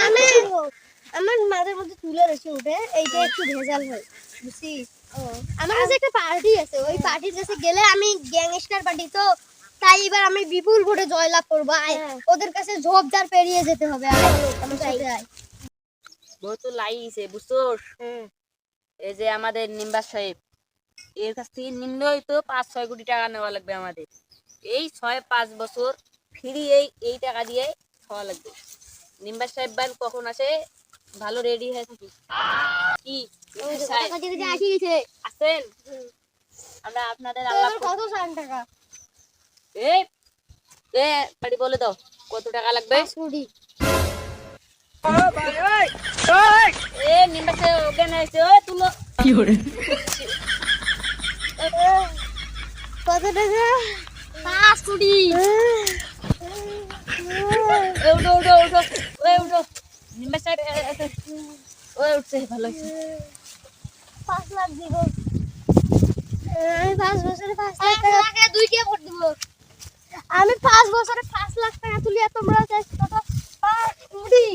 আমি আমার মাথার মধ্যে তুলে রেখে উঠে এইটা একটু ভেজাল হয় বুঝছিস। আমার কাছে একটা পার্টি আছে, ওই পার্টির কাছে গেলে আমি গ্যাংস্টার পার্টি তো, তাই এবার আমি বিপুল ভোটে জয়লাভ করবো। ওদের কাছে ঝোপঝাড় পেরিয়ে যেতে হবে। আমার সাথে আয়। বহুত লাইছে বুঝছোস। এই যে আমাদের নিম্বাস সাহেব, এর কাছ থেকে নিম্ন হয়তো 5-6 কোটি টাকা নেওয়া লাগবে আমাদের। এই 6-5 বছর ফ্রি এই টাকা দিয়ে খাওয়া লাগবে। নিম্বাস সাহেব বাল কখন আসে ভালো রেডি হয়ে থাকি। কি আসেন, আমরা আপনাদের আল্লাহ কত টাকা এই এ বাড়ি বলে দাও কত টাকা লাগবে। 5 কোটি। এ নিম্বাসে ওখানে এসে ও তুলো কি করে কত টাকা? 5 কোটি। উঠো উঠো উঠো ওই উঠো নিম্বাস সাহেব ওই উঠছে ভালো হয়েছে। 5 লাখ দিব আমি 5 বছরে 5 লাখ টাকা দুইটা ভোট দিব। আমি 5 বছরে 5 লাখ টাকা তুলি আর তোমরা চাইছো কত? 5 কোটি।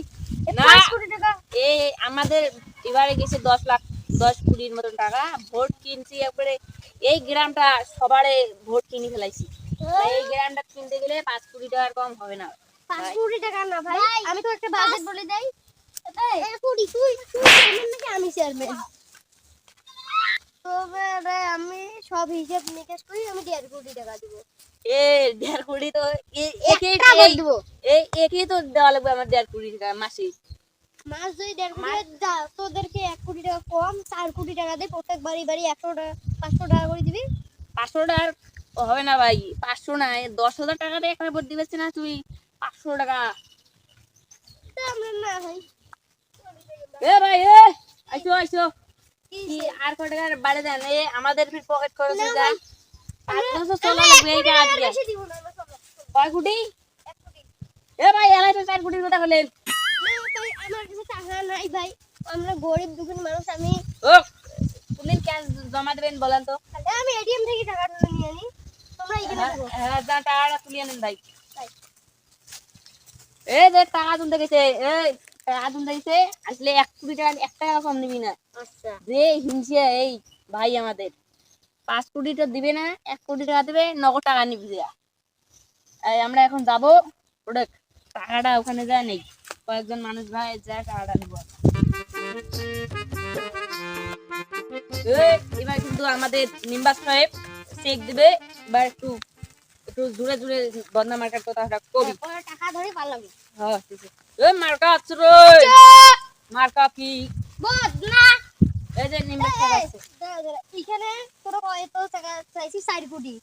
5 কোটি টাকা এই আমাদের এবারে গেছে 10 কোটির মতন টাকা ভোট কিনছি একবারে। এই গ্রামটা সবারে ভোট কিনে ফেলাইছি। এই গ্রামটা কিনতে গেলে 5 কোটি টাকার কম হবে না। 5 কোটি টাকা না ভাই, আমি তো একটা বাজেট বলে দেই। 1 কোটি তুই চেয়ারম্যান নাকি আমি চেয়ারম্যান? তবে রে আমি সব হিসাব নিকাশ করি, আমি 1.5 কোটি টাকা দিব। এ 1.5 কোটি তো একই দিব। একই তো দেওয়া লাগবে আমার 1.5 কোটি টাকা মাসে। মাস যদি 1.5 কোটি দাও তোদেরকে 1 কোটি টাকা কম 4 কোটি টাকা দে, প্রত্যেক বাড়ি বাড়ি 100 টাকা 500 টাকা করে দিবি। 500 টাকার হবে না ভাই, 500 না 10,000 টাকা দিয়ে একটা ভোট দিবেছ না তুই। 500 টাকা আমরা না ভাই। এ ভাই এ আইসো আইসো কি আর কত টাকার বাড়ি দেন এ আমাদের ফির পকেট খরচ হয়ে যায়। 500 চলা লাগবে এই টাকা দিয়ে। বেশি দিব না, আমরা সব কয় কোটি? 1 কোটি। এ ভাই এলাই তো 4 কোটির কথা বলেন। আমার কাছে টাকা নাই ভাই, আমরা গরিব দুঃখী মানুষ। আমি ও তুমি ক্যাশ জমা দেবেন বলেন তো। আমি এটিএম থেকে টাকা তুলে নিয়ে আনি, তোমরা এখানে থাকো। হ্যাঁ যা টাকাটা তুলিয়ে নেন ভাই। এ যে টাকা তুলতে গেছে এই টাকা তুলতে গেছে আসলে 1 কোটি টাকা 1 টাকা কম নিবি না। আচ্ছা যে হিংসা এই ভাই আমাদের 5 কোটি তো দিবে না, 1 কোটি টাকা দেবে, নগদ টাকা নিবি যা। এই আমরা এখন যাবো ওটা টাকাটা ওখানে যায় নেই, কয়েকজন মানুষ ভাই যায় টাকাটা নিব। এবার কিন্তু আমাদের নিম্বাস সাহেব চেক দিবে। এবার একটু জোরে জোরে বদনা মার্কার কথাটা কবি। টাকা ধরে পালাবি। হ্যাঁ ঠিক আছে। এ মার্কা আছে রে মার্কা কি বদনা। এই যে নিম্বাস সাহেব আছে এখানে তোর কত টাকা চাইছি? 4 কোটি।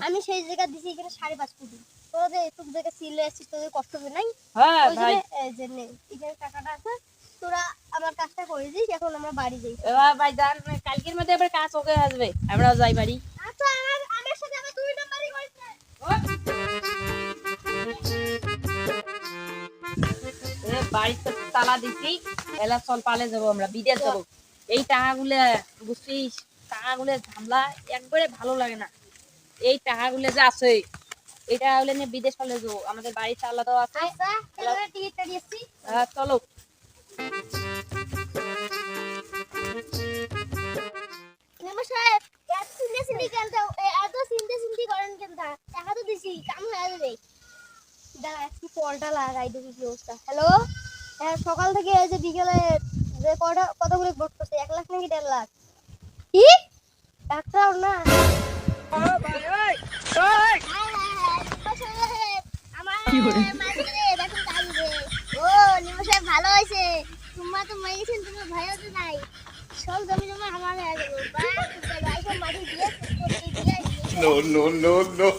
আমি সেই জায়গা দিছি এখানে 5.5 কোটি। তোরা যে এত জায়গা সিলে আসছিস, তোদের কষ্ট হবে নাই? হ্যাঁ ভাই এই যে নে এখানে টাকাটা আছে, তোরা আমার কাজটা করে দিস, এখন আমরা বাড়ি যাই। এবার ভাই জান কালকের মধ্যে আবার কাজ ওকে আসবে, আমরাও যাই বাড়ি। আচ্ছা আমার সাথে আবার 2 নাম্বারই করিস না। বাড়িতে তালা দিছি, এলা চল পালে যাবো, আমরা বিদেশ যাবো। এই টাকাগুলো বুঝছিস, টাকাগুলো ঝামলা একবারে ভালো লাগে না। এই টাকাগুলো যে আছে এই টাকাগুলো নিয়ে বিদেশ পালে যাবো, আমাদের বাড়ি তালা দেওয়া আছে। আচ্ছা এবারে টিকিটটা দিয়েছি। চলো নমস্কার। এত সিনতে সিনতে কেন এত সিনতে সিনতে করেন কেন? টাকা তো দিছি, কাম হয়ে যাবে। দাঁড়া একটু কলটা লাগাই দেখি কি অবস্থা। হ্যালো হ্যাঁ, সকাল থেকে এই যে বিকেলে যে কতগুলো ভোট করছে, 1 লাখ নাকি 1.5 লাখ? কি একটাও না? ভালো হয়েছে, তোমার তো মাই গেছেন, তোমার ভাইও তো নাই, সব জমি জমা আমার হয়ে গেল। মাটি দিয়ে No, no, no, no.